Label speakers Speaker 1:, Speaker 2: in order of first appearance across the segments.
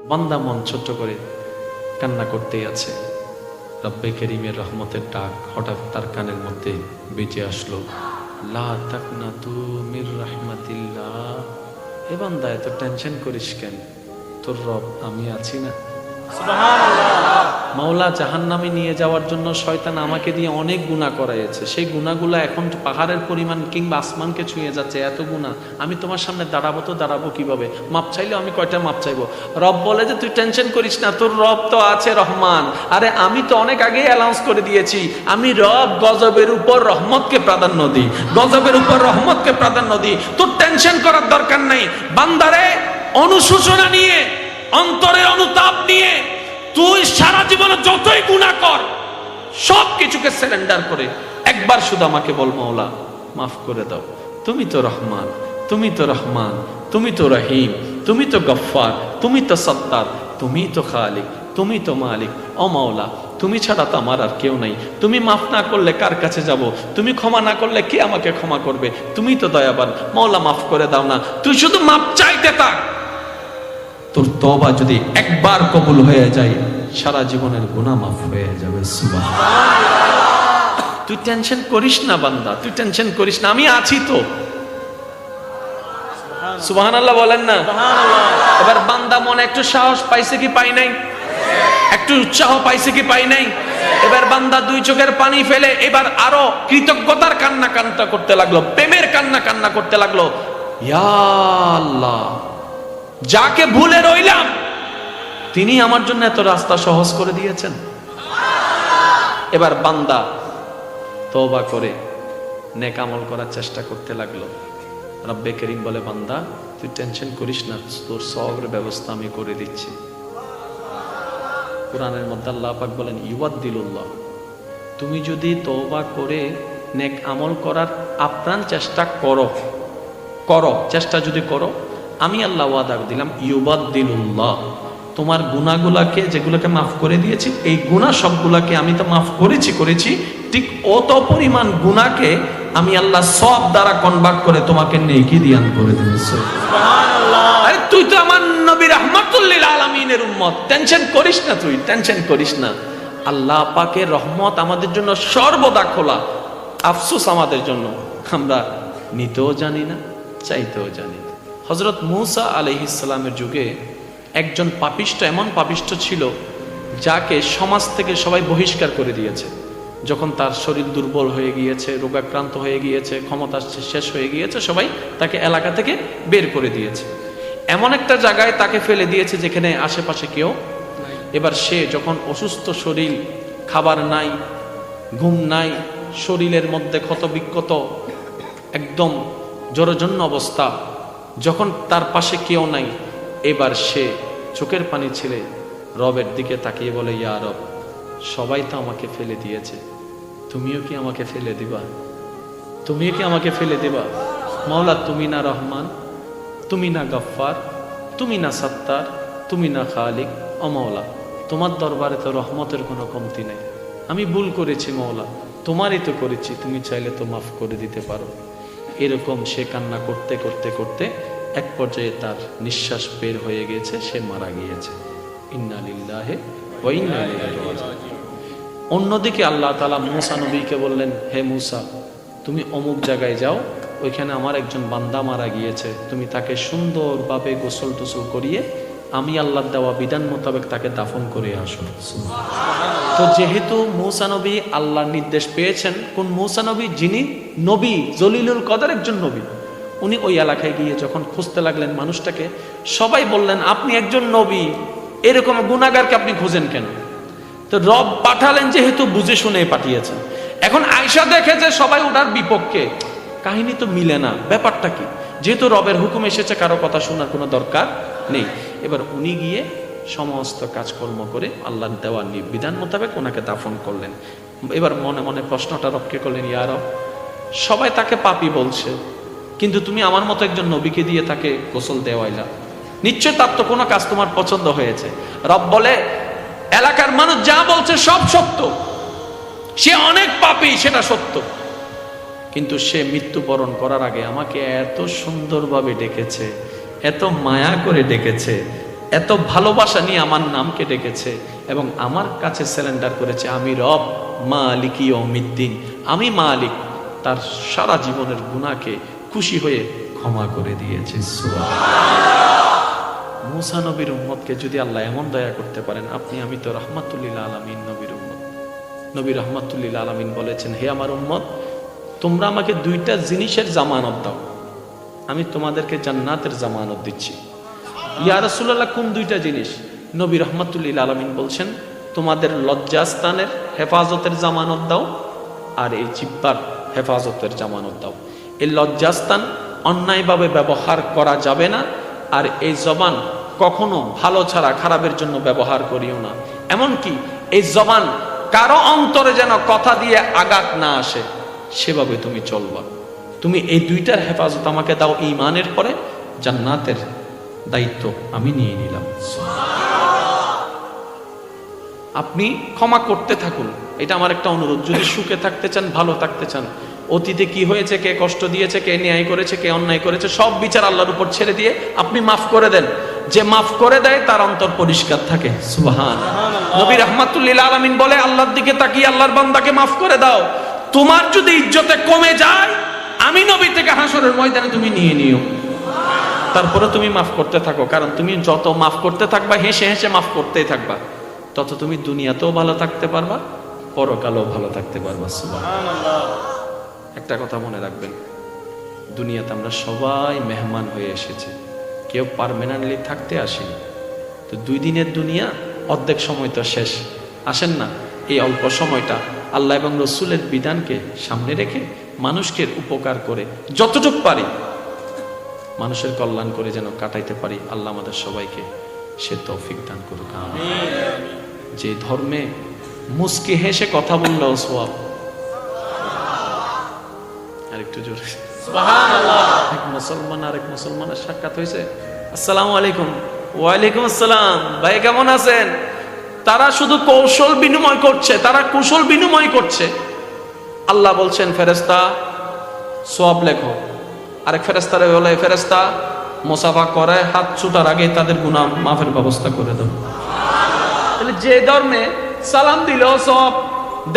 Speaker 1: বান্দা মন ছোট্ট করে কান্না করতেই আছে। রব্বে করিমের রহমতের ডাক হঠাৎ তার কানের মধ্যে বেজে আসলো, লা তাকনাতু মির রাহমাতিল্লাহ। এ বান্দা, এত টেনশন করিস কেন? তোর রব আমি আছি না। মাওলা জাহান্নামে নিয়ে যাওয়ার জন্য শয়তান আমাকে দিয়ে অনেক গুনাহ করাইছে। সেই গুনাহগুলো এখন পাহাড়ের পরিমাণ কিংবা আসমানকে ছুঁয়ে যাচ্ছে, এত গুনাহ। আমি তোমার সামনে দাঁড়াবো তো দাঁড়াবো কিভাবে? মাপ চাইলে আমি কয়টা মাপ চাইবো? রব বলে যে তুই টেনশন করিস না, তোর রব তো আছে রহমান। আরে আমি তো অনেক আগেই অ্যানাউন্স করে দিয়েছি, আমি রব গজবের উপর রহমতকে প্রাধান্য দিই, গজবের উপর রহমতকে প্রাধান্য দিই। তোর টেনশন করার দরকার নাই বান্দারে। অনুশোচনা নিয়ে, অন্তরের অনুতাপ নিয়ে তুই সারা জীবনে যতই গুনাহ কর, সব কিছুকে সারেন্ডার করে একবার শুধু আমাকে বল, মাওলা মাফ করে দাও। তুমি তো রহমান, তুমি তো রহমান, তুমি তো রহিম, তুমি তো গফফার, তুমি তো সত্তার, তুমি তো খালিক, তুমি তো মালিক। ও মাওলা, তুমি ছাড়া তো আমার আর কেউ নাই। তুমি মাফ না করলে কার কাছে যাব? তুমি ক্ষমা না করলে কে আমাকে ক্ষমা করবে? তুমি তো দয়াবান। মাওলা মাফ করে দাও না। তুই শুধু মাফ চাইতে থাক। তোর তওবা যদি একবার কবুল হয়ে যায়, সারা জীবনের গুনাহ মাফ হয়ে যাবে। সুবহানাল্লাহ। তুই টেনশন করিস না বান্দা, তুই টেনশন করিস না, আমি আছি তো। সুবহানাল্লাহ বলেন না? এবার বান্দা মনে একটু সাহস পাইছে কি পাই নাই? একটু উৎসাহ পাইছে কি পাই নাই? এবার বান্দা দুই চোখের পানি ফেলে এবার আরো কৃতজ্ঞতার কান্না কান্না করতে লাগলো, প্রেমের কান্না কান্না করতে লাগলো। ইয়া আল্লাহ, যাকে ভুলে রইলাম তিনি আমার জন্য এত রাস্তা সহজ করে দিয়েছেন। এবার বান্দা তওবা করে নেক আমল করার চেষ্টা করতে লাগলো। রব্বে করিম বলে, বান্দা তুই টেনশন করিস না, তোর সওয়াবের ব্যবস্থা আমি করে দিচ্ছি। কোরআনের মধ্যে আল্লাহ পাক বলেন, ইউয়াদ্দিলুল্লাহ, তুমি যদি তওবা করে নেক আমল করার আপ্রাণ চেষ্টা করো, চেষ্টা যদি করো, আমি আল্লাহ ওয়াদা দিলাম, ইউবাদ্দিলুল্লাহ, তোমার গুনাহগুলাকে যেগুলোকে মাফ করে দিয়েছি, এই গুনাহ সবগুলাকে আমি তো মাফ করেছি, ঠিক অত পরিমাণ গুনাহকে আমি আল্লাহ সওয়াব দ্বারা কনভার্ট করে তোমাকে নেকি দান করে দেব। সুবহানাল্লাহ। আরে তুই তো আমার নবী রাহমাতুল লিল আলামিনের উম্মত, টেনশন করিস না, তুই টেনশন করিস না। আল্লাহ পাকের রহমত আমাদের জন্য সর্বদা খোলা। আফসোস আমাদের জন্য, আমরা নিতেও জানি না, চাইতেও জানি না। হযরত মূসা আলাইহিস সালামের যুগে একজন পাপিষ্ঠ, এমন পাপিষ্ঠ ছিল যাকে সমাজ থেকে সবাই বহিষ্কার করে দিয়েছে। যখন তার শরীর দুর্বল হয়ে গিয়েছে, রোগাক্রান্ত হয়ে গিয়েছে, ক্ষমতা শেষ হয়ে গিয়েছে, সবাই তাকে এলাকা থেকে বের করে দিয়েছে। এমন একটা জায়গায় তাকে ফেলে দিয়েছে যেখানে আশেপাশে কেউ। এবার সে যখন অসুস্থ শরীর, খাবার নাই, ঘুম নাই, শরীরের মধ্যে ক্ষত বিক্ষত, একদম জরজন্য অবস্থা, যখন তার পাশে কেউ নাই, এবার সে চোখের পানি ছেড়ে রবের দিকে তাকিয়ে বলে, ইয়া রব, সবাই তো আমাকে ফেলে দিয়েছে, তুমিও কি আমাকে ফেলে দিবা? তুমিও কি আমাকে ফেলে দিবা? মাওলা, তুমি না রহমান, তুমি না গফফার, তুমি না সত্তার, তুমি না খালিক। ও মাওলা, তোমার দরবারে তো রহমতের কোনো কমতি নেই। আমি ভুল করেছি মাওলা, তোমারই তো করেছি, তুমি চাইলে তো মাফ করে দিতে পারো। এরকম সে কান্না করতে করতে করতে এক পর্যায়ে তার নিঃশ্বাস বের হয়ে গেছে, সে মারা গিয়েছে। ইন্না লিল্লাহি ওয়া ইন্না ইলাইহি রাজিউন। অন্যদিকে আল্লাহ তাআলা মূসা নবীকে বললেন, হে মূসা, তুমি অমুক জায়গায় যাও, ওইখানে আমার একজন বান্দা মারা গিয়েছে, তুমি তাকে সুন্দরভাবে গোসল টোসল করিয়ে আমি আল্লাহর দেওয়া বিধান মোতাবেক তাকে দাফন করে আসো। তো যেহেতু মূসা নবী আল্লাহর নির্দেশ পেয়েছেন, কোন মূসা নবী? যিনি নবী, জলিলুল কদর একজন নবী। উনি ওই এলাকায় গিয়ে যখন খুঁজতে লাগলেন মানুষটাকে, সবাই বললেন, আপনি একজন নবী, এরকম গুনাহগারকে আপনি খুঁজেন কেন? তো রব পাঠালেন, যেহেতু বুঝে শুনে পাঠিয়েছেন। এখন আয়েশা দেখে যে সবাই ওটার বিপক্ষে, কাহিনী তো মিলে না, ব্যাপারটা কি? যেহেতু রবের হুকুম এসেছে, কারো কথা শোনার কোনো দরকার নেই। এবার উনি গিয়ে সমস্ত কাজকর্ম করে আল্লাহর দেওয়া বিধান মোতাবেক ওনাকে দাফন করলেন। এবার মনে মনে প্রশ্নটা রবকে করলেন, ইয়া রব, সবাই তাকে পাপী বলছে, কিন্তু তুমি আমার মতো একজন নবীকে দিয়ে তাকে গোসল দেওয়াইলা, নিশ্চয় তার তো কোনো কাজ তোমার পছন্দ হয়েছে। রব বলে, এলাকার মানুষ যা বলছে সব সত্য, সে অনেক পাপী, সেটা সত্য, কিন্তু সে মৃত্যুবরণ করার আগে আমাকে এত সুন্দরভাবে ডেকেছে, এত মায়া করে ডেকেছে, এত ভালোবাসা নিয়ে আমার নামকে ডেকেছে এবং আমার কাছে সারেন্ডার করেছে, আমি রব মালিক ইয়াউমিদ্দিন, আমি মালিক, তার সারা জীবনের গুনাহকে খুশি হয়ে ক্ষমা করে দিয়েছে। মুসা নবীর উম্মতকে যদি আল্লাহ এমন দয়া করতে পারেন, আপনি আমি তো রাহমাতুল লিল আলামিন নবীর উম্মত। নবী রাহমাতুল লিল আলামিন বলেছেন, হে আমার উম্মত, তোমরা আমাকে দুইটা জিনিসের জামানত দাও, আমি তোমাদেরকে জান্নাতের জামানত দিচ্ছি। ইয়া রাসূলুল্লাহ, কোন দুইটা জিনিস? নবী রাহমাতুল লিল আলামিন বলছেন, তোমাদের লজ্জাস্থানের হেফাজতের জামানত দাও, আর এই জিহ্বার হেফাজতের জামানত দাও। এই লজ্জাস্থান অন্যায়ভাবে ব্যবহার করা যাবে না, আর এই জবান কখনো ভালো ছাড়া খারাপের জন্য ব্যবহার করিও না। এমনকি এই জবান কারো অন্তরে যেন কথা দিয়ে আঘাত না আসে, সেভাবে তুমি চলবা। তুমি এই দুইটার হেফাজত আমাকে দাও, ঈমানের পরে জান্নাতের দায়িত্ব আমি নিয়ে নিলাম। আপনি ক্ষমা করতে থাকুন, এটা আমার একটা অনুরোধ। যদি সুখে থাকতে চান, ভালো থাকতে চান, অতীতে কি হয়েছে, কে কষ্ট দিয়েছে, কে ন্যায় করেছে, কে অন্যায় করেছে, সব বিচার আল্লাহর উপর ছেড়ে দিয়ে আপনি মাফ করে দেন। যে মাফ করে দেয় তার অন্তর পরিষ্কার থাকে। সুবহানাল্লাহ। নবী রাহমাতুল লিল আলামিন বলে, আল্লাহর দিকে তাকিয়ে আল্লাহর বান্দাকে মাফ করে দাও। তোমার যদি ইজ্জতে কমে যায়, আমি নবী থেকে হাসরের ময়দানে তুমি নিয়ে নিও, তারপরে তুমি মাফ করতে থাকো। কারণ তুমি যত মাফ করতে থাকবা, হেসে হেসে মাফ করতেই থাকবা, তত তুমি দুনিয়াতেও ভালো থাকতে পারবা, পরকালেও ভালো থাকতে পারবা। সুবহানাল্লাহ। একটা কথা মনে রাখবেন, দুনিয়াতে আমরা সবাই মেহমান হয়ে এসেছি, কেউ পার্মানেন্টলি থাকতে আসেনি। তো 2 দিনের দুনিয়া, অর্ধেক সময় তো শেষ। আসেন না, এই অল্প সময়টা আল্লাহ এবং রসুলের বিধানকে সামনে রেখে মানুষকে উপকার করে যতটুকু পারি মানুষের কল্যাণ করে যেন কাটাইতে পারি। আল্লাহ আমাদের সবাইকে সে তৌফিক দান করুক। আমিন। যে ধর্মে মুস্কি হেসে কথা বললেও সওয়াব। আরেকটু জোরে সুবহানাল্লাহ। এক মুসলমান আরেক মুসলমানের সাক্ষাৎ হয়েছে, আসসালামু আলাইকুম। ওয়ালাইকুম আসসালাম, ভাই কেমন আছেন? তারা শুধু কৌশল বিনিময় করছে, তারা কুশল বিনিময় করছে। আল্লাহ বলছেন, ফেরেশতা সওয়াব লেখো। আরেক ফেরেশতারে বলে, ফেরেশতা মুসাফা করে হাত ছুটার আগে তাদের গুনাহ মাফের ব্যবস্থা করে দাও। তাহলে যে ধর্মে সালাম দিল সওয়াব,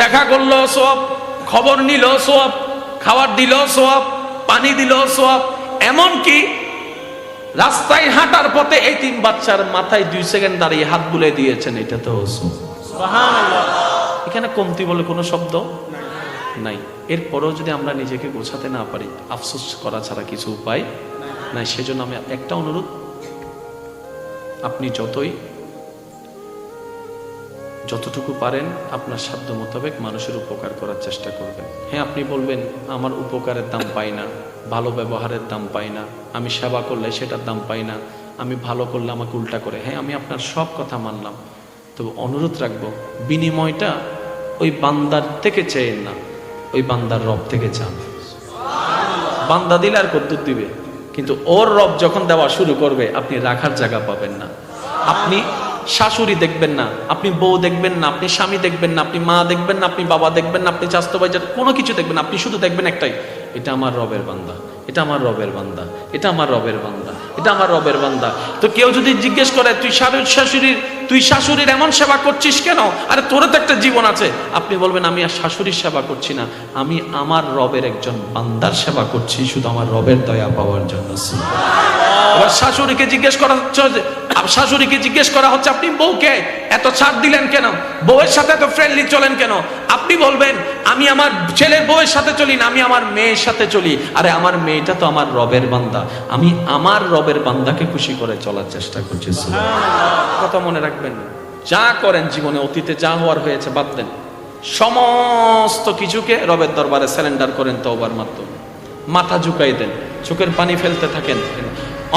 Speaker 1: দেখা করলো সওয়াব, খবর নিল সওয়াব, খাবার দিল সওয়াব, পানি দিল সওয়াব, এমনকি রাস্তায় হাঁটার পথে এই 3 বাচ্চার মাথায় 2 সেকেন্ড দাঁড়িয়ে হাত বুলে দিয়েছেন, এটা তো সুবহানাল্লাহ। এখানে কমতি বলে কোনো শব্দ নাই। এরপরেও যদি আমরা নিজেকে গোছাতে না পারি, আফসোস করা ছাড়া কিছু উপায় নাই। সেজন্য আমি একটা অনুরোধ, আপনি যতটুকু পারেন আপনার সাধ্য মোতাবেক মানুষের উপকার করার চেষ্টা করবেন। হ্যাঁ, আপনি বলবেন আমার উপকারের দাম পাই না, ভালো ব্যবহারের দাম পাই না, আমি সেবা করলে সেটার দাম পাই না, আমি ভালো করলে আমাকে উল্টা করে। হ্যাঁ, আমি আপনার সব কথা মানলাম, তবে অনুরোধ রাখবো, বিনিময়টা ওই বান্দার থেকে চেয়েন না, ওই বান্দার রব থেকে চান। বান্দা দিলে আর কদ্দুর দিবে, কিন্তু ওর রব যখন দেওয়া শুরু করবে, আপনি রাখার জায়গা পাবেন না। আপনি শাশুড়ি দেখবেন না, আপনি বউ দেখবেন না, আপনি স্বামী দেখবেন না, আপনি মা দেখবেন না, আপনি বাবা দেখবেন না, আপনি চাচাতো ভাই, কোনো কিছু দেখবেন না। আপনি শুধু দেখবেন একটাই, এটা আমার রবের বান্দা, এটা আমার রবের বান্দা, এটা আমার রবের বান্দা, এটা আমার রবের বান্দা। তো কেউ যদি জিজ্ঞেস করে, তুই শাশুড়ির এমন সেবা করছিস কেন? আরে তোর তো একটা জীবন আছে। আপনি বলবেন, আমি আর শাশুড়ির সেবা করছি না, আমি আমার রবের একজন বান্দার সেবা করছি, শুধু আমার রবের দয়া পাওয়ার জন্য। এবার শাশুড়িকে জিজ্ঞেস করা হচ্ছে, আপনি বউকে এত ছাড় দিলেন কেন? বউয়ের সাথে এত ফ্রেন্ডলি চলেন কেন? আপনি বলবেন, আমি আমার ছেলের বউয়ের সাথে চলি না, আমি আমার মেয়ের সাথে চলি। আরে আমার মেয়েটা তো আমার রবের বান্দা, আমি আমার রবের বান্দাকে খুশি করে চলার চেষ্টা করছি। কথা মনে রাখবেন, যা করেন জীবনে, অতীতে যা হওয়ার হয়েছে বাদ দেন, সমস্ত কিছুকে রবের দরবারে সারেন্ডার করেন তওবার মাধ্যমে। মাথা ঝুঁকাই দেন, চোখের পানি ফেলতে থাকেন,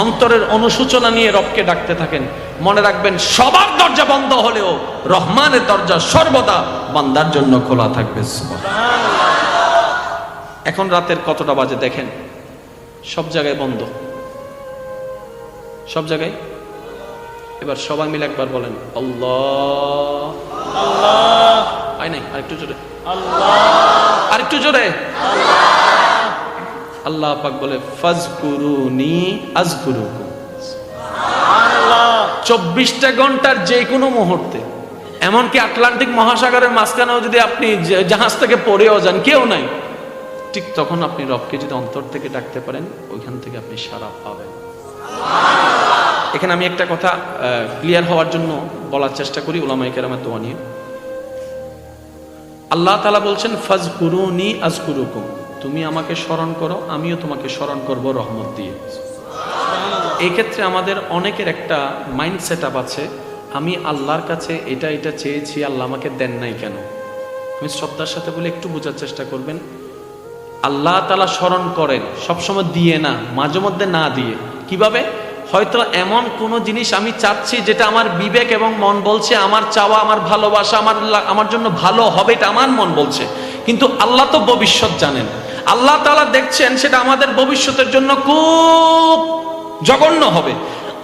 Speaker 1: অন্তরের অনুশোচনা নিয়ে রবকে ডাকতে থাকেন। মনে রাখবেন, সবার দরজা বন্ধ হলেও রহমানের দরজা সর্বদা বান্দার জন্য খোলা থাকবে। এখন রাতের কতটা বাজে দেখেন, সব জায়গায় বন্ধ, সব জায়গায়। এবার সবাই মিলে একবার বলেন, আল্লাহ আল্লাহ। আই নাই, আরেকটু জোরে আল্লাহ, আরেকটু জোরে আল্লাহ। আল্লাহ পাক বলে, ফাজকুরুনি আযকুরুকুম। সুবহানাল্লাহ। 24টা ঘন্টার যে কোনো মুহূর্তে, এমনকি আটলান্টিক মহাসাগরের মাঝখানেও যদি আপনি জাহাজ থেকে পড়েও যান, কেউ নাই, ঠিক তখন আপনি রবকে যদি অন্তর থেকে ডাকতে পারেন, ওইখান থেকে আপনি সাড়া পাবেন। এখানে আমি একটা কথা ক্লিয়ার হওয়ার জন্য বলার চেষ্টা করি উলামায়ে কেরামের দোয়া নিয়ে। আল্লাহ তাআলা বলছেন ফাজকুরুনি আযকুরুকুম, তুমি আমাকে স্মরণ করো, আমিও তোমাকে স্মরণ করব রহমত দিয়ে। এই ক্ষেত্রে আমাদের অনেকের একটা মাইন্ড সেটআপ আছে, আমি আল্লাহর কাছে এটা এটা চেয়েছি, আল্লাহ আমাকে দেন নাই কেন? আমি শ্রদ্ধার সাথে বলে একটু বোঝার চেষ্টা করবেন। আল্লাহ তাআলা স্মরণ করেন সবসময় দিয়ে না, মাঝে মধ্যে না দিয়ে। কিভাবে? হয়তো এমন কোনো জিনিস আমি চাচ্ছি যেটা আমার বিবেক এবং মন বলছে আমার চাওয়া, আমার ভালোবাসা, আমার জন্য ভালো হবে, এটা আমার মন বলছে, কিন্তু আল্লাহ তো ভবিষ্যৎ জানেন। আল্লাহ তাআলা দেখছেন সেটা আমাদের ভবিষ্যতের জন্য খুব জঘন্য হবে,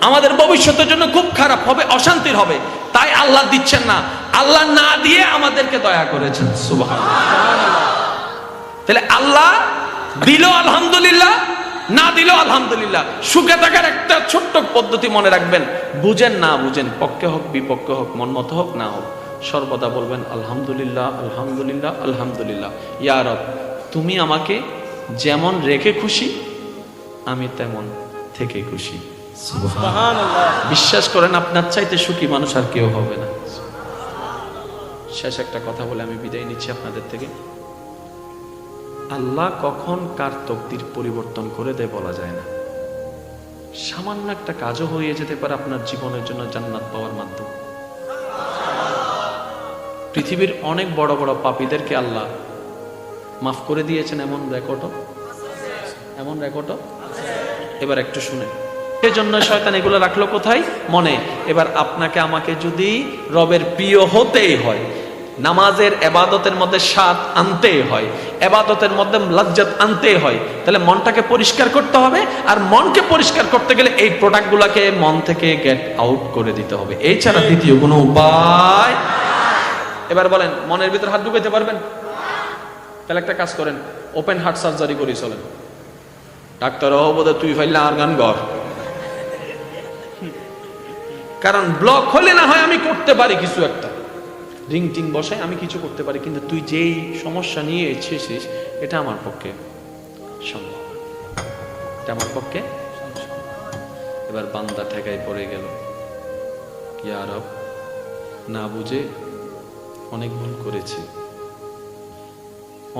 Speaker 1: আমাদের ভবিষ্যতের জন্য খুব খারাপ হবে, অশান্তির হবে, তাই আল্লাহ দিচ্ছেন না। আল্লাহ না দিয়ে আমাদেরকে দয়া করেছেন, সুবহানাল্লাহ। তাহলে আল্লাহ দিল আলহামদুলিল্লাহ, না দিল আলহামদুলিল্লাহ। সুখে থাকার একটা ছোট্ট পদ্ধতি মনে রাখবেন, বুঝেন না বুঝেন, পক্ষে হোক বিপক্ষে হোক, মন মতো হোক না হোক, সর্বদা বলবেন আলহামদুলিল্লাহ আলহামদুলিল্লাহ আলহামদুলিল্লাহ। ইয়া রব, তুমি আমাকে যেমন রেখে খুশি, আমি তেমন থেকে খুশি। সুবহানাল্লাহ। বিশ্বাস করেন আপনার চাইতে সুখী মানুষ আর কেউ হবে না। শেষ একটা কথা বলে আমি বিদায় নিচ্ছি আপনাদের থেকে। আল্লাহ কখন কার তকদির পরিবর্তন করে দেয় বলা যায় না। সামান্য একটা কাজও হয়ে যেতে পারে আপনার জীবনের জন্য জান্নাত পাওয়ার মাধ্যম। পৃথিবীর অনেক বড় বড় পাপীদেরকে আল্লাহ মাফ করে দিয়েছেন, এমন রেকর্ডও। এবার একটু শুনে, সেজন্য শয়তান এগুলো রাখলো কোথায়? মনে। এবার আপনাকে আমাকে যদি রবের প্রিয় হতেই হয়, নামাজের ইবাদতের মধ্যে স্বাদ আনতেই হয়, ইবাদতের মধ্যে লজ্জত আনতেই হয়, তাহলে মনটাকে পরিষ্কার করতে হবে। আর মনকে পরিষ্কার করতে গেলে এই প্রোডাক্টগুলোকে মন থেকে গেট আউট করে দিতে হবে, এছাড়া দ্বিতীয় কোনো উপায়। এবার বলেন, মনের ভিতর হাত ঢুকাইতে পারবেন? তাহলে একটা কাজ করেন, ওপেন হার্ট সার্জারি করি চলেন। ডাক্তার বোধহয় তুই ফাইলে আর গান গর, কারণ ব্লক হলে না হয় আমি করতে পারি কিছু একটা, রিং টিং বসাই আমি কিছু করতে পারি, কিন্তু তুই যেই সমস্যা নিয়ে এসেছিস এটা আমার পক্ষে সম্ভব, এটা আমার পক্ষে। এবার বান্দা ঠেকায় পড়ে গেল, ইয়া রব, না বুঝে অনেক ভুল করেছি।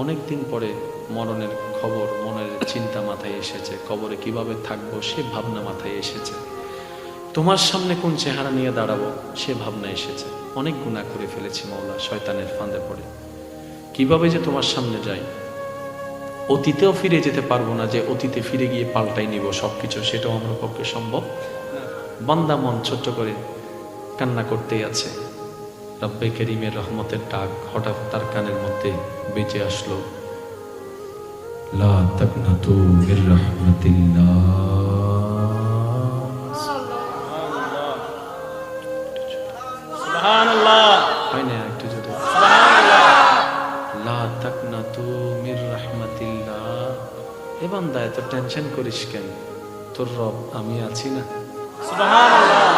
Speaker 1: অনেক দিন পরে মরণের খবর, মনের চিন্তা মাথায় এসেছে, কবরে কিভাবে থাকবো সে ভাবনা মাথায় এসেছে, তোমার সামনে কোন চেহারা নিয়ে দাঁড়াবো সে ভাবনা এসেছে। অনেক গুনাহ করে ফেলেছি মাওলা, শয়তানের ফাঁদে পড়ে। কিভাবে যে তোমার সামনে যাই, অতীতেও ফিরে যেতে পারবো না, যে অতীতে ফিরে গিয়ে পাল্টাই নিব সবকিছু, সেটাও আমার পক্ষে সম্ভব। বান্দা মন ছোট্ট করে কান্না করতেই আছে। রব্বে করিমের রহমতের ডাক হঠাৎ তার কানের মধ্যে বেজে আসলো, লা তাকনাতু মির রাহমাতিল্লাহ। সুবহানাল্লাহ। হয় না একটু যদি সুবহানাল্লাহ, লা তাকনাতু মির রাহমাতিল্লাহ। এ বান্দা এত টেনশন করিস কেন, তোর রব আমি আছি না। সুবহানাল্লাহ।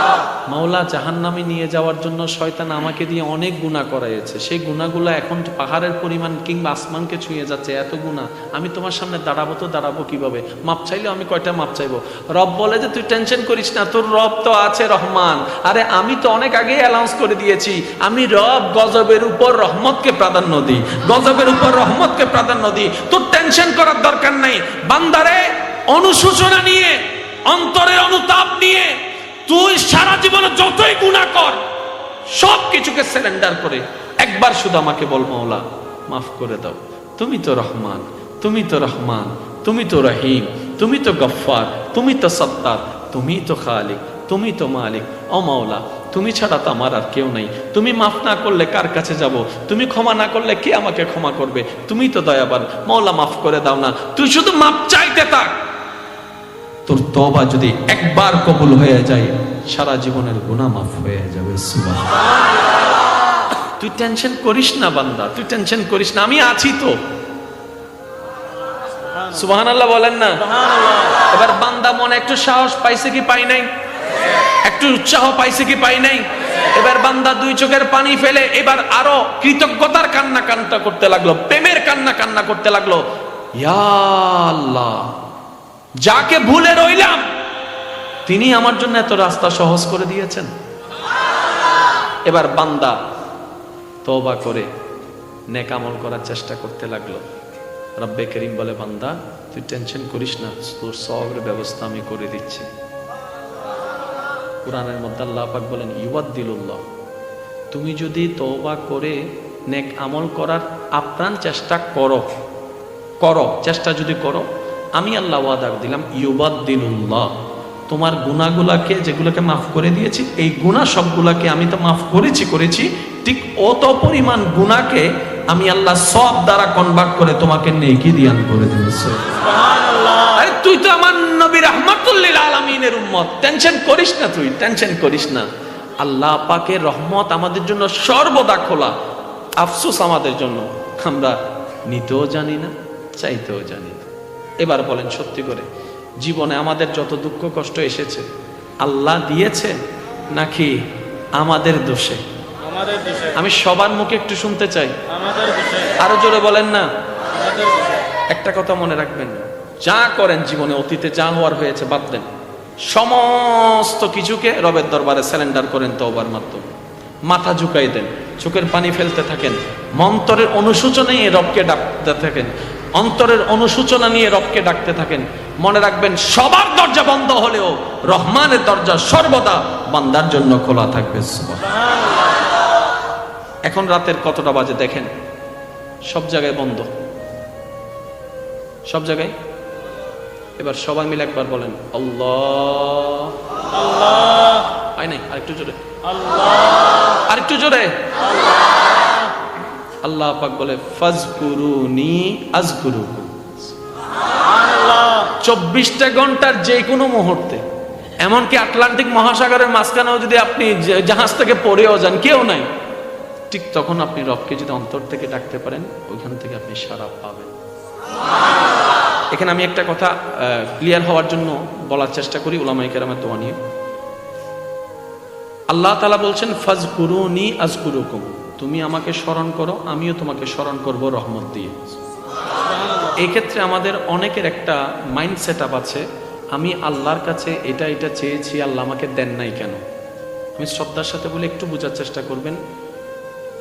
Speaker 1: মাওলা জাহান্নামে নিয়ে যাওয়ার জন্য শয়তান আমাকে দিয়ে অনেক গুনাহ করাইছে, সেই গুনাহগুলো এখন পাহাড়ের পরিমাণ কিংবা আসমানকে ছুঁয়ে যাচ্ছে, এত গুনাহ। আমি তোমার সামনে দাঁড়াবো তো দাঁড়াবো কিভাবে? মাপ চাইলে আমি কয়টা মাপ চাইবো? রব বলে যে তুই টেনশন করিস না, তোর রব তো আছে রহমান। আরে আমি তো অনেক আগেই অ্যানাউন্স করে দিয়েছি, আমি রব গজবের উপর রহমতকে প্রাধান্য দিই, গজবের উপর রহমতকে প্রাধান্য দিই। তোর টেনশন করার দরকার নাই বান্দারে। অনুশোচনা নিয়ে, অন্তরের অনুতাপ নিয়ে তুই সারা জীবনে যতই গুনাহ কর, সব কিছুকে সারেন্ডার করে একবার শুধু আমাকে বল, মাওলা মাফ করে দাও। তুমি তো রহমান, তুমি তো রহমান, তুমি তো রহিম, তুমি তো গফফার, তুমি তো সত্তার, তুমি তো খালিক, তুমি তো মালিক। ও মাওলা, তুমি ছাড়া তো আমার আর কেউ নাই। তুমি মাফ না করলে কার কাছে যাব? তুমি ক্ষমা না করলে কে আমাকে ক্ষমা করবে? তুমি তো দয়াবান। মাওলা মাফ করে দাও না। তুই শুধু মাফ চাইতে থাক। তোর তওবা যদি একবার কবুল হয়ে যায়, সারা জীবনের গুনাহ মাফ হয়ে যাবে। সুবহানাল্লাহ। তুই টেনশন করিস না বান্দা, তুই টেনশন করিস না, আমি আছি তো। সুবহানাল্লাহ বলেন না? সুবহানাল্লাহ। এবার বান্দা মনে একটু সাহস পাইছে কি পাই নাই? একটু উৎসাহ পাইছে কি পাই নাই? এবার বান্দা দুই চোখের পানি ফেলে এবার আরো কৃতজ্ঞতার কান্না করতে লাগলো, প্রেমের কান্না করতে লাগলো। ইয়া আল্লাহ, যাকে ভুলে রইলাম তিনি আমার জন্য এত রাস্তা সহজ করে দিয়েছেন। এবার বান্দা তওবা করে নেক আমল করার চেষ্টা করতে লাগলো। রব্বে করিম বলে, বান্দা তুই টেনশন করিস না, তোর সওয়াবের ব্যবস্থা আমি করে দিচ্ছি। কোরআনের মধ্যে আল্লাহ পাক বলেন, ইউয়াদ্দিলুল্লাহ, তুমি যদি তওবা করে নেক আমল করার আপ্রাণ চেষ্টা করো, চেষ্টা যদি করো, আমি আল্লাহ ওয়াদা দিলাম, ইউবাদ্দিলুল্লাহ, তোমার গুনাহগুলোকে যেগুলোকে মাফ করে দিয়েছি, এই গুনাহ সবগুলোকে আমি তো মাফ করেছি, ঠিক অত পরিমাণ গুনাহকে আমি আল্লাহ সওয়াব দ্বারা কনভার্ট করে তোমাকে নেকি দিয়ান করে দিয়েছি। সুবহানাল্লাহ। আরে তুই তো আমার নবী রাহমাতুল লিল আলামিনের উম্মত, টেনশন করিস না, তুই টেনশন করিস না। আল্লাহ পাকের রহমত আমাদের জন্য সর্বদা খোলা। আফসোস আমাদের জন্য, আমরা নিতেও জানি না, চাইতেও জানি না। এবার বলেন সত্যি করে, জীবনে আমাদের যত দুঃখ কষ্ট এসেছে আল্লাহ দিয়েছে নাকি আমাদের দোষে? আমি সবার মুখে একটু শুনতে চাই, আরো জোরে বলেন না। একটা কথা মনে রাখবেন, যা করেন জীবনে, অতীতে যা হওয়ার হয়েছে বাদ দেন, সমস্ত কিছুকে রবের দরবারে স্যালেন্ডার করেন তওবার মাধ্যমে। মাথা ঝুঁকাই দেন, চোখের পানি ফেলতে থাকেন, মন্তরের অনুশোচনা নিয়ে রবকে ডাকতে থাকেন, অন্তরের অনুশোচনা নিয়ে রবকে ডাকতে থাকেন। মনে রাখবেন, সবার দরজা বন্ধ হলেও রহমানের দরজা সর্বদা বান্দার জন্য খোলা থাকবে। এখন রাতের কতটা বাজে দেখেন, সব জায়গায় বন্ধ, সব জায়গায়। এবার সবাই মিলে একবার বলেন, আল্লাহ আল্লাহ। আই নাই, আরেকটু জোরে আল্লাহ, আরেকটু জোরে আল্লাহ। আল্লাহ পাক বলে, ফাজকুরুনি আযকুরুকুম। সুবহানাল্লাহ। 24টা ঘন্টার যে কোনো মুহূর্তে, এমনকি আটলান্টিক মহাসাগরের মাঝখানেও যদি আপনি জাহাজ থেকে পড়েও যান, কেউ নাই, ঠিক তখন আপনি রবকে যদি অন্তর থেকে ডাকতে পারেন, ওইখান থেকে আপনি সাড়া পাবেন। এখানে আমি একটা কথা ক্লিয়ার হওয়ার জন্য বলার চেষ্টা করি উলামায়ে কেরামের দোয়া নিয়ে। আল্লাহ তাআলা বলছেন, ফাজকুরুনি আযকুরুকুম, তুমি আমাকে স্মরণ করো, আমিও তোমাকে স্মরণ করব রহমত দিয়ে। এই ক্ষেত্রে আমাদের অনেকের একটা মাইন্ড সেটআপ আছে, আমি আল্লাহর কাছে এটা চেয়েছি, আল্লাহ আমাকে দেন নাই কেন? আমি শ্রদ্ধার সাথে বলে একটু বোঝার চেষ্টা করবেন।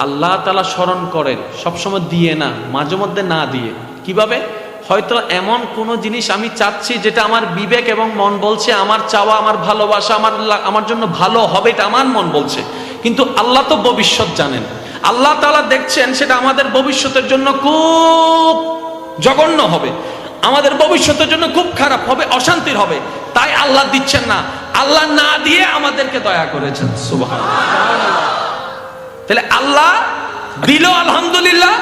Speaker 1: আল্লাহ তাআলা স্মরণ করেন সবসময় দিয়ে না, মাঝে মধ্যে না দিয়ে। কিভাবে? হয়তো এমন কোনো জিনিস আমি চাচ্ছি যেটা আমার বিবেক এবং মন বলছে আমার চাওয়া, আমার ভালোবাসা, আমার জন্য ভালো হবে, এটা আমার মন বলছে, কিন্তু আল্লাহ তো ভবিষ্যৎ জানেন। আল্লাহ তাআলা দেখছেন সেটা আমাদের ভবিষ্যতের জন্য খুব জঘন্য হবে, আমাদের ভবিষ্যতের জন্য খুব খারাপ হবে, অশান্তির হবে, তাই আল্লাহ দিচ্ছেন না। আল্লাহ না দিয়ে আমাদেরকে দয়া করেছেন। সুবহানাল্লাহ। তাহলে আল্লাহ দিল আলহামদুলিল্লাহ,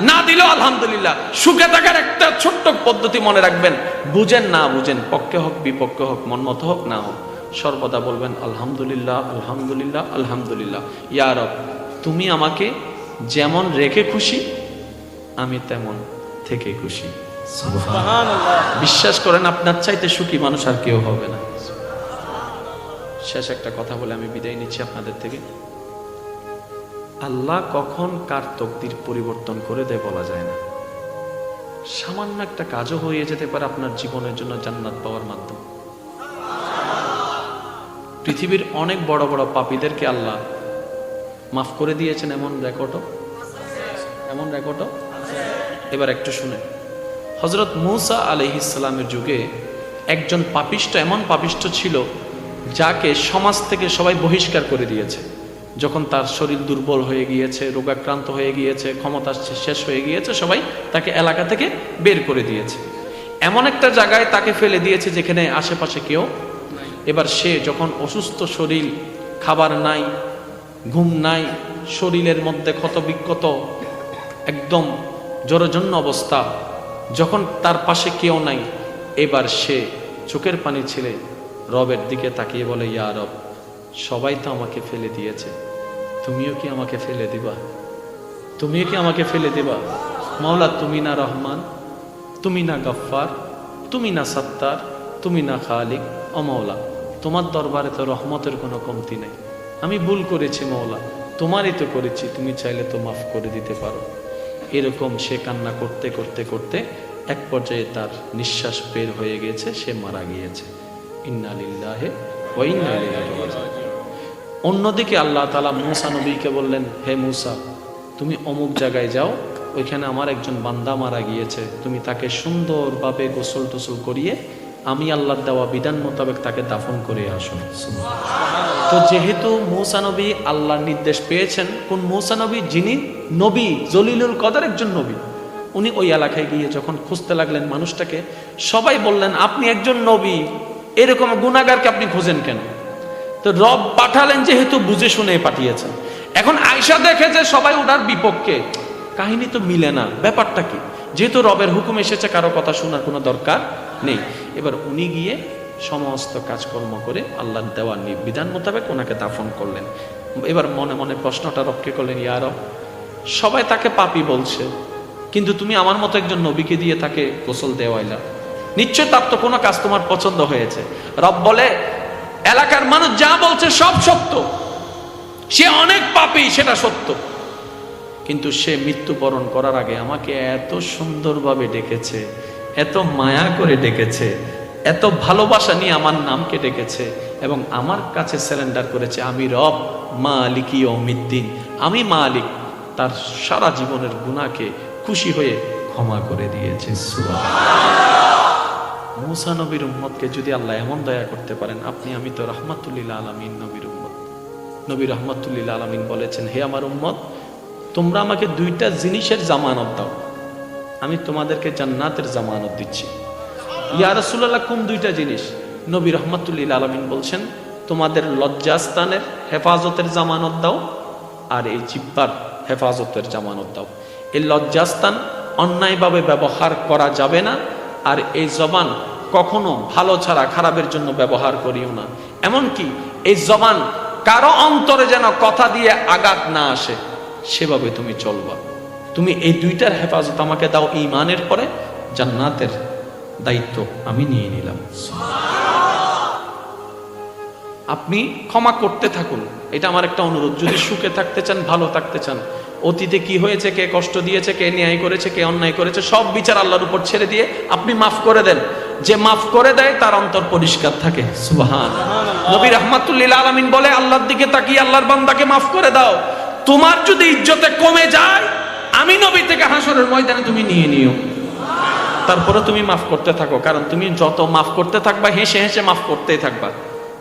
Speaker 1: না দিল আলহামদুলিল্লাহ। সুখে থাকার একটা ছোট্ট পদ্ধতি মনে রাখবেন, বুঝেন না বুঝেন, পক্ষে হোক বিপক্ষে হোক, মন মতো হোক না হোক, সর্বদা বলবেন আলহামদুলিল্লাহ আলহামদুলিল্লাহ আলহামদুলিল্লাহ। ইয়া রব, তুমি আমাকে যেমন রেখে খুশি, আমি তেমন থেকে খুশি। সুবহানাল্লাহ। বিশ্বাস করেন, আপনার চাইতে সুখী মানুষ আর কেউ হবে না। শেষ একটা কথা বলে আমি বিদায় নিচ্ছি আপনাদের থেকে। আল্লাহ কখন কার তকদির পরিবর্তন করে দেয় বলা যায় না। সামান্য একটা কাজও হয়ে যেতে পারে আপনার জীবনের জন্য জান্নাত পাওয়ার মাধ্যম। পৃথিবীর অনেক বড় বড় পাপীদেরকে আল্লাহ মাফ করে দিয়েছেন, এমন রেকর্ডও। এবার একটু শুনে, হযরত মূসা আলাইহিস সালামের যুগে একজন পাপিষ্ঠ, এমন পাপিষ্ঠ ছিল যাকে সমাজ থেকে সবাই বহিষ্কার করে দিয়েছে। যখন তার শরীর দুর্বল হয়ে গিয়েছে, রোগাক্রান্ত হয়ে গিয়েছে, ক্ষমতা শেষ হয়ে গিয়েছে, সবাই তাকে এলাকা থেকে বের করে দিয়েছে। এমন একটা জায়গায় তাকে ফেলে দিয়েছে যেখানে আশেপাশে কেউ। এবার সে যখন অসুস্থ শরীর, খাবার নাই, ঘুম নাই, শরীরের মধ্যে ক্ষত বিক্ষত, একদম জরাজীর্ণ অবস্থা, যখন তার পাশে কেউ নাই, এবার সে চোখের পানি ছেড়ে রবের দিকে তাকিয়ে বলে, ইয়া রব, সবাই তো আমাকে ফেলে দিয়েছে, তুমিও কি আমাকে ফেলে দিবা? তুমিও কি আমাকে ফেলে দিবা? মাওলা, তুমি না রহমান, তুমি না গফফার, তুমি না সত্তার, তুমি না খালিক, ও মাওলা, তোমার দরবারে তো রহমতের কোনো কমতি নেই, আমি ভুল করেছি মওলা, তোমারই তো করেছি, তুমি চাইলে তো মাফ করে দিতে পারো। এরকম সে কান্না করতে করতে করতে এক পর্যায়ে তার নিঃশ্বাস বের হয়ে গেছে, সে মারা গিয়েছে। ইন্না লিল্লাহি ওয়া ইন্না ইলাইহি রাজিউন। অন্যদিকে আল্লাহ তাআলা মূসা নবীকে বললেন, হে মূসা, তুমি অমুক জায়গায় যাও, ওইখানে আমার একজন বান্দা মারা গিয়েছে, তুমি তাকে সুন্দরভাবে গোসল টোসল করিয়ে আমি আল্লাহর দেওয়া বিধান মোতাবেক তাকে দাফন করে আসো। তো যেহেতু মূসা নবী আল্লাহর নির্দেশ পেয়েছেন, কোন মূসা নবী? যিনি নবী, জলিলুল কদর একজন নবী। উনি ওই এলাকায় গিয়ে যখন খুঁজতে লাগলেন মানুষটাকে, সবাই বললেন আপনি একজন নবী, এরকম গুনাহগারকে আপনি খুঁজেন কেন? তো রব পাঠালেন, যেহেতু বুঝে শুনে পাঠিয়েছেন। এখন আয়েশা দেখে যে সবাই ওনার বিপক্ষে, কাহিনী তো মিলে না, ব্যাপারটা কি? যেহেতু রবের হুকুম এসেছে, কারো কথা শোনার কোনো দরকার নেই। এবার উনি গিয়ে সমস্ত কাজকর্ম করে আল্লাহর দেওয়ার বিধান মোতাবেক ওনাকে দাফন করলেন। এবার মনে মনে প্রশ্নটা রবকে করলেন, ইয়া রব, সবাই তাকে পাপী বলছে, কিন্তু তুমি আমার মতো একজন নবীকে দিয়ে তাকে গোসল দেওয়াইলা, নিশ্চয় তার তো কোনো কাজ তোমার পছন্দ হয়েছে। রব বলে, এলাকার মানুষ যা বলছে সব সত্য, সে অনেক পাপী, সেটা সত্য, কিন্তু সে মৃত্যুবরণ করার আগে আমাকে এত সুন্দরভাবে ডেকেছে, এত মায়া করে ডেকেছে, এত ভালোবাসা নিয়ে আমার নামকে ডেকেছে এবং আমার কাছে সারেন্ডার করেছে, আমি রব মালিক ইয়াউমিদ্দিন, আমি মালিক, তার সারা জীবনের গুনাহকে খুশি হয়ে ক্ষমা করে দিয়েছে। মূসা নবীর উম্মতকে যদি আল্লাহ এমন দয়া করতে পারেন, আপনি আমি তো রাহমাতুল লিল আলামিন নবীর উম্মত। নবী রাহমাতুল লিল আলামিন বলেছেন, হে আমার উম্মত, তোমরা আমাকে দুইটা জিনিসের জামানত দাও, আমি তোমাদেরকে জান্নাতের জামানত দিচ্ছি। ইয়া রাসূলুল্লাহ, কোন দুইটা জিনিস? নবী রাহমাতুল লিল আলামিন বলছেন, তোমাদের লজ্জাস্থানের হেফাজতের জামানত দাও, আর এই জিহ্বার হেফাজতের জামানত দাও। এই লজ্জাস্থান অন্যায়ভাবে ব্যবহার করা যাবে না, আর এই জবান কখনো ভালো ছাড়া খারাপের জন্য ব্যবহার করিও না। এমনকি এই জবান কারো অন্তরে যেন কথা দিয়ে আঘাত না আসে, সেভাবে তুমি চলবা। তুমি এই দুইটার হেফাজত আমাকে দাও, ঈমানের পরে জান্নাতের দায়িত্ব আমি নিয়ে নিলাম। আপনি ক্ষমা করতে থাকুন, এটা আমার একটা অনুরোধ। যদি সুখে থাকতে চান, ভালো থাকতে চান, অতীতে কি হয়েছে, কে কষ্ট দিয়েছে, কে ন্যায় করেছে, কে অন্যায় করেছে, সব বিচার আল্লাহর উপর ছেড়ে দিয়ে আপনি মাফ করে দেন। যে মাফ করে দেয় তার অন্তর পরিষ্কার থাকে। সুবহানাল্লাহ। নবী রাহমাতুল লিল আলামিন বলে, আল্লাহর দিকে তাকিয়ে আল্লাহর বান্দাকে মাফ করে দাও। তোমার যদি ইজ্জতে কমে যায়, আমি নবী থেকে হাসরের ময়দানে তুমি নিয়ে নিও, তারপরে তুমি মাফ করতে থাকো। কারণ তুমি যত মাফ করতে থাকবা, হেসে হেসে মাফ করতেই থাকবা,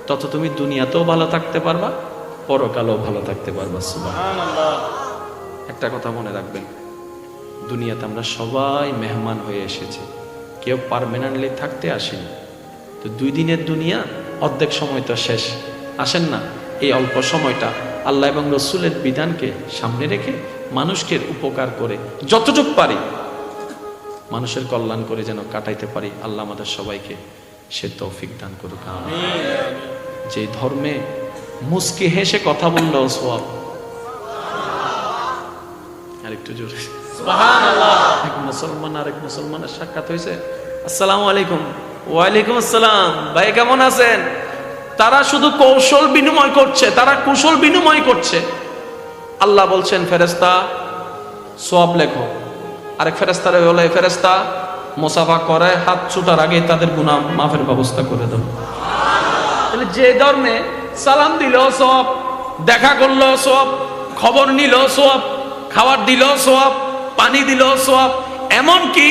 Speaker 1: তত তুমি দুনিয়াতেও ভালো থাকতে পারবা, পরকালেও ভালো থাকতে পারবা। সুবহানাল্লাহ। একটা কথা মনে রাখবেন, দুনিয়াতে আমরা সবাই মেহমান হয়ে এসেছি, কেউ পার্মানেন্টলি থাকতে আসেনি। তো 2 দিনের দুনিয়া, অর্ধেক সময় তো শেষ। আসেন না, এই অল্প সময়টা আল্লাহ এবং রসুলের বিধানকে সামনে রেখে মানুষকে উপকার করে যতটুকু পারি মানুষের কল্যাণ করে যেন কাটাইতে পারি। আল্লাহ আমাদের সবাইকে সে তৌফিক দান করুক। যে ধর্মে মুস্কি হেসে কথা বললেও সওয়াব, আরেকটু জোরে সুবহানাল্লাহ। এক মুসলমান আরেক মুসলমানের সাক্ষাৎ হয়েছে, আসসালামু আলাইকুম। ওয়ালাইকুম আসসালাম, ভাই কেমন আছেন? তারা শুধু কৌশল বিনিময় করছে, তারা কুশল বিনিময় করছে। আল্লাহ বলছেন, ফেরেশতা সওয়াব লেখো। আরেক ফেরেশতারে বলে, ফেরেশতা মুসাফা করে হাত ছুটার আগে তাদের গুনাহ মাফের ব্যবস্থা করে দাও। তাহলে যে ধর্মে সালাম দিল সওয়াব, দেখা করলো সওয়াব, খবর নিল সওয়াব, খাবার দিল সওয়াব, পানি দিল সওয়াব, এমনকি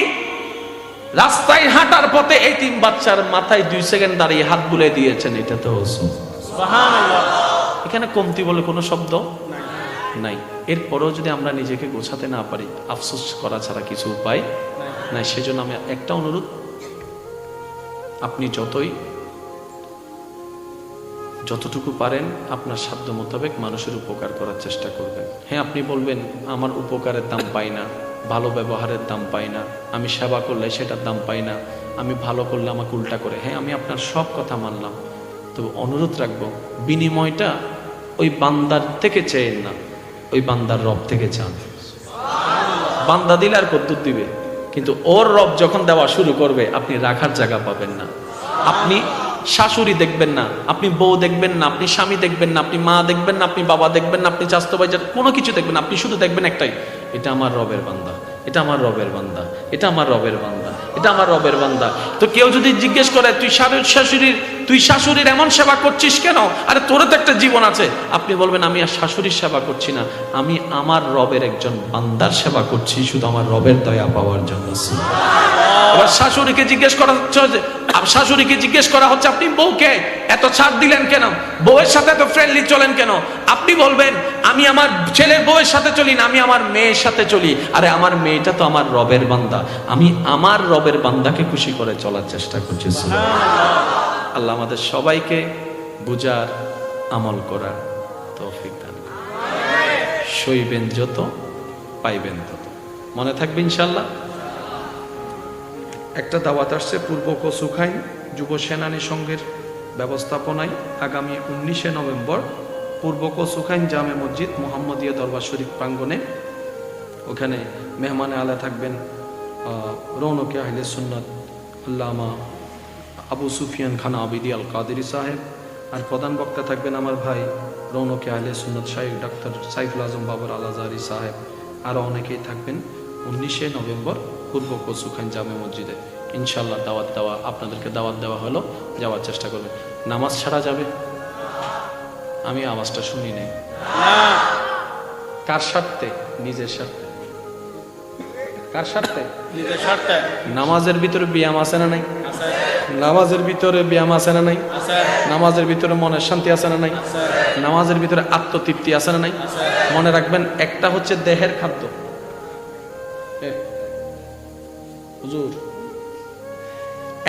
Speaker 1: রাস্তায় হাঁটার পথে এই 3 বাচ্চার মাথায় 2 সেকেন্ড দাঁড়িয়ে হাত বুলে দিয়েছেন, এটা তো সুবহানাল্লাহ। এখানে কমতি বলে কোনো শব্দ নাই। এরপরেও যদি আমরা নিজেকে গোছাতে না পারি, আফসোস করা ছাড়া কিছু উপায় নাই। সেজন্য আমি একটা অনুরোধ, আপনি যতটুকু পারেন আপনার সাধ্য মোতাবেক মানুষের উপকার করার চেষ্টা করবেন। হ্যাঁ, আপনি বলবেন আমার উপকারের দাম পাই না, ভালো ব্যবহারের দাম পাই না, আমি সেবা করলে সেটার দাম পাই না, আমি ভালো করলে আমাকে উল্টা করে। হ্যাঁ, আমি আপনার সব কথা মানলাম, তবে অনুরোধ রাখবো, বিনিময়টা ওই বান্দার থেকে চেয়েন না, ওই বান্দার রব থেকে চান। বান্দা দিলে আর কদ্দুর দিবে, কিন্তু ওর রব যখন দেওয়া শুরু করবে, আপনি রাখার জায়গা পাবেন না। আপনি শাশুড়ি দেখবেন না, আপনি বউ দেখবেন না, আপনি স্বামী দেখবেন না, আপনি মা দেখবেন না, আপনি বাবা দেখবেন না, আপনি চাচাতো ভাই, কোনো কিছু দেখবেন না, আপনি শুধু দেখবেন একটাই, এটা আমার রবের বান্দা, এটা আমার রবের বান্দা, এটা আমার রবের বান্দা, এটা আমার রবের বান্দা। তো কেউ যদি জিজ্ঞেস করে তুই শাশুড়ির এমন সেবা করছিস কেন, আরে তোর তো একটা জীবন আছে, আপনি বলবেন আমি আর শাশুড়ির সেবা করছি না, আমি আমার রবের একজন বান্দার সেবা করছি, শুধু আমার রবের দয়া পাওয়ার জন্য। এবার শাশুড়িকে জিজ্ঞেস করা হচ্ছে আপনি বউকে এত ছাড় দিলেন কেন, বউয়ের সাথে এত ফ্রেন্ডলি চলেন কেন, আপনি বলবেন আমি আমার ছেলের বউয়ের সাথে চলি না, আমি আমার মেয়ের সাথে চলি। আরে আমার মেয়েটা তো আমার রবের বান্দা, আমি আমার রবের বান্দাকে খুশি করে চলার চেষ্টা করছি। আল্লাহ আমাদের সবাইকে বুঝার, আমল করার তৌফিক দান করুন। সইবেন যত পাইবেন তত, মনে থাকবে ইনশাআল্লাহ। একটা দাওয়াত আসছে পূর্ব কচুখাইন যুব সেনানী সংঘের ব্যবস্থাপনায় আগামী 19শে নভেম্বর পূর্ব কচুখাইন জামে মসজিদ মোহাম্মদিয়া দরবার শরীফ প্রাঙ্গণে, ওখানে মেহমানে আলা থাকবেন রৌনকে আহলে সুন্নাত আল্লামা আবু সুফিয়ান খান আবিদি আল কাদেরি সাহেব, আর প্রধান বক্তা থাকবেন আমার ভাই রৌনকে আহলে সুন্নাত শাইখ ডাক্তার সাইফুল আজম বাবর আল আজহারি সাহেব, আরও অনেকেই থাকবেন 19শে নভেম্বর পূর্ব কচুখাইন জামে মসজিদে। ইনশাল্লাহ আপনাদেরকে দাওয়াত দেওয়া হলো, যাওয়ার চেষ্টা করবেন। নামাজ ছাড়া যাবে? আমি আওয়াজটা শুনি নাই। কার স্বার্থে? নিজের স্বার্থে। কার স্বার্থে? নিজের স্বার্থে। নামাজের ভিতরে ব্যায়াম আছে না নাই? নামাজের ভিতরে ব্যায়াম আছে না নাই? নামাজের ভিতরে মনের শান্তি আছে না নাই? নামাজের ভিতরে আত্মতৃপ্তি আছে না নাই? মনে রাখবেন, একটা হচ্ছে দেহের খাদ্য, হুজুর,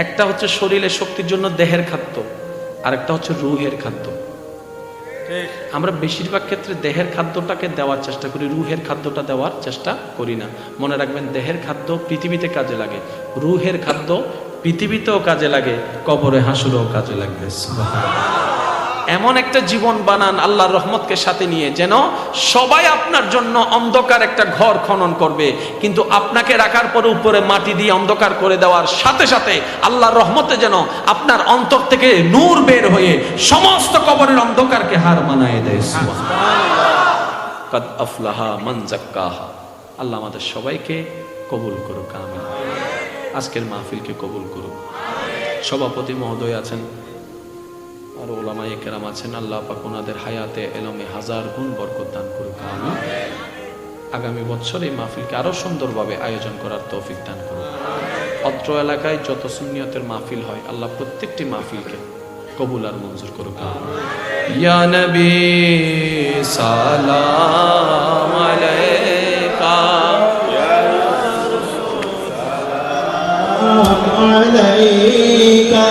Speaker 1: একটা হচ্ছে শরীরের শক্তির জন্য দেহের খাদ্য, আর একটা হচ্ছে রুহের খাদ্য। আমরা বেশিরভাগ ক্ষেত্রে দেহের খাদ্যটাকে দেওয়ার চেষ্টা করি, রুহের খাদ্যটা দেওয়ার চেষ্টা করি না। মনে রাখবেন, দেহের খাদ্য পৃথিবীতে কাজে লাগে, রুহের খাদ্য পৃথিবীতেও কাজে লাগে, কবরে হাসরেও কাজে লাগবে। এমন একটা জীবন বানান আল্লাহর রহমতকে সাথে নিয়ে, যেন সবাই আপনার জন্য অন্ধকার একটা ঘর খনন করবে, কিন্তু আপনাকে রাখার পরে উপরে মাটি দিয়ে অন্ধকার করে দেওয়ার সাথে সাথে আল্লাহর রহমতে যেন আপনার অন্তর থেকে নূর বের হয়ে সমস্ত কবরের অন্ধকারকে হার মানায় দেয়। কাদ আফলাহা মান যাক্কাহা। আল্লাহ আমাদের সবাইকে কবুল করুক, আমিন। আজকের মাহফিলকে কবুল করুক। সভাপতি মহোদয় আছেন, আর ওলামায়ে কেরাম আছেন, আল্লাহ পাক ওনাদের হায়াতে এলমে হাজার গুণ বরকত দান করুক, আমিন। আগামী বছর এই মাহফিলকে আরো সুন্দরভাবে আয়োজন করার তৌফিক দান করুক। অত্র এলাকায় যত সুন্নিয়তের মাহফিল হয়, আল্লাহ প্রত্যেকটি মাহফিলকে কবুল আর মঞ্জুর করুক, আমিন। ইয়া নবী সালাম আলাইকা, ইয়া রাসূল সালাম আলাইকা।